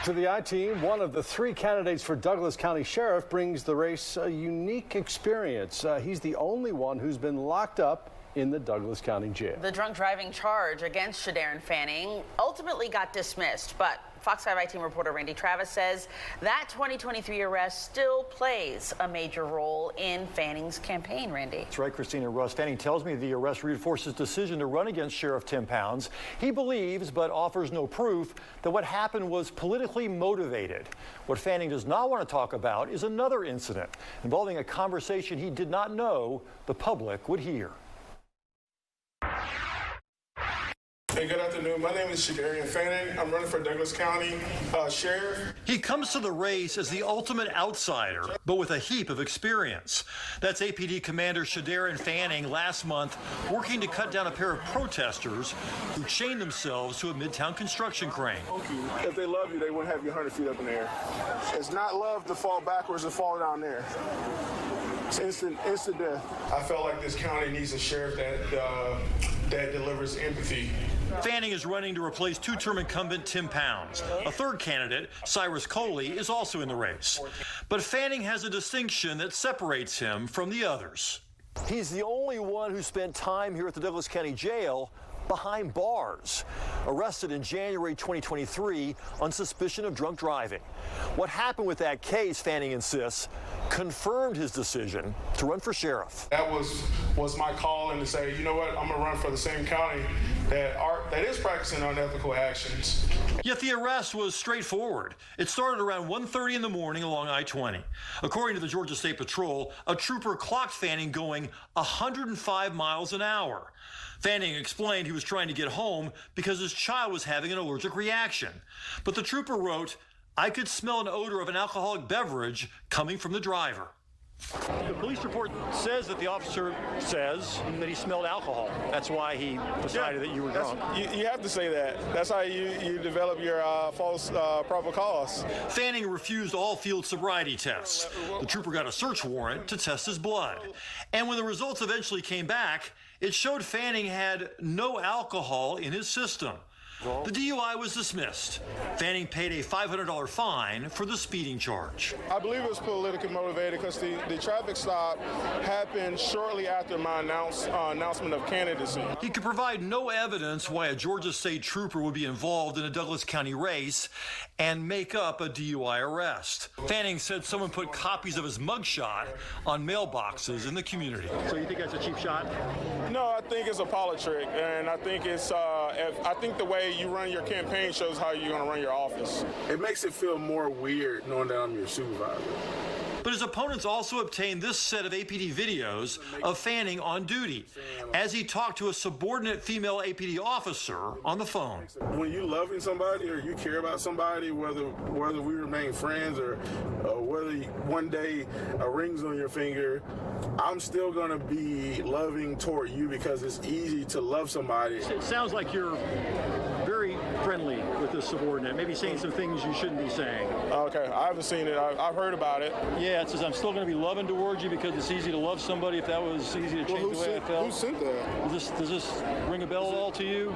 To the I-Team, one of the 3 candidates for Douglas County Sheriff brings the race a unique experience. He's the only one who's been locked up in the Douglas County Jail. The drunk driving charge against Shedarren Fanning ultimately got dismissed, but Fox 5 I-Team reporter Randy Travis says that 2023 arrest still plays a major role in Fanning's campaign. Randy. That's right, Christina. Russ Fanning tells me the arrest reinforces his decision to run against Sheriff Tim Pounds. He believes, but offers no proof, that what happened was politically motivated. What Fanning does not want to talk about is another incident involving a conversation he did not know the public would hear. Hey, good afternoon. My name is Shedarren Fanning. I'm running for Douglas County Sheriff. He comes to the race as the ultimate outsider, but with a heap of experience. That's APD Commander Shedarren Fanning last month working to cut down a pair of protesters who chained themselves to a Midtown construction crane. If they love you, they wouldn't have you 100 feet up in the air. It's not love to fall backwards and fall down there. It's instant death. I felt like this county needs a sheriff that delivers empathy. Fanning is running to replace 2-term incumbent Tim Pounds. A third candidate, Cyrus Colley, is also in the race. But Fanning has a distinction that separates him from the others. He's the only one who spent time here at the Douglas County Jail behind bars, arrested in January 2023 on suspicion of drunk driving. What happened with that case, Fanning insists, confirmed his decision to run for sheriff. That was my call, and to say, you know what, I'm going to run for the same county that is practicing unethical actions. Yet the arrest was straightforward. It started around 1:30 in the morning along I-20. According to the Georgia State Patrol, a trooper clocked Fanning going 105 miles an hour. Fanning explained he was trying to get home because his child was having an allergic reaction. But the trooper wrote, "I could smell an odor of an alcoholic beverage coming from the driver." The police report says that the officer says that he smelled alcohol. That's why he decided that you were drunk. You have to say that. That's how you develop your false probable cause. Fanning refused all field sobriety tests. The trooper got a search warrant to test his blood. And when the results eventually came back, it showed Fanning had no alcohol in his system. The DUI was dismissed. Fanning paid a $500 fine for the speeding charge. I believe it was politically motivated because the traffic stop happened shortly after my announcement of candidacy. He could provide no evidence why a Georgia State trooper would be involved in a Douglas County race and make up a DUI arrest. Fanning said someone put copies of his mugshot on mailboxes in the community. So you think that's a cheap shot? No, I think it's a politic, and I think it's I think the way you run your campaign shows how you're going to run your office. It makes it feel more weird knowing that I'm your supervisor. But his opponents also obtained this set of APD videos of Fanning on duty as he talked to a subordinate female APD officer on the phone. When you loving somebody or you care about somebody, whether we remain friends or whether one day a ring's on your finger, I'm still going to be loving toward you because it's easy to love somebody. It sounds like you're very friendly with this subordinate, maybe saying some things you shouldn't be saying. Okay, I haven't seen it. I've heard about it. Yeah, it says I'm still going to be loving towards you because it's easy to love somebody if that was easy to change the way I felt. Who sent that? Does this ring a bell at all to you?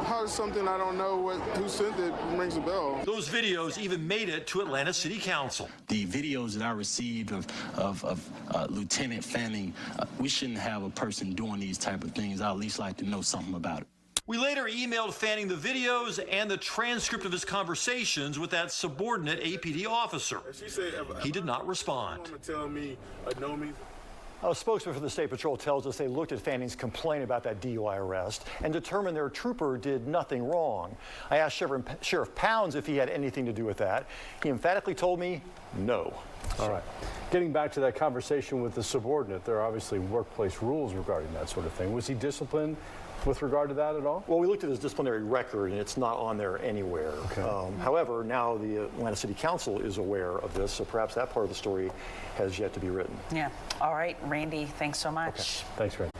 How is something I don't know who sent it rings a bell? Those videos even made it to Atlanta City Council. The videos that I received of Lieutenant Fanning, we shouldn't have a person doing these type of things. I at least like to know something about it. We later emailed Fanning the videos and the transcript of his conversations with that subordinate APD officer. He did not respond. A spokesman for the State Patrol tells us they looked at Fanning's complaint about that DUI arrest and determined their trooper did nothing wrong. I asked Sheriff Pounds if he had anything to do with that. He emphatically told me no. All right. Getting back to that conversation with the subordinate, there are obviously workplace rules regarding that sort of thing. Was he disciplined with regard to that at all? Well, we looked at his disciplinary record, and it's not on there anywhere. Okay. However, now the Atlanta City Council is aware of this, so perhaps that part of the story has yet to be written. Yeah. All right, Randy, thanks so much. Okay. Thanks, Randy.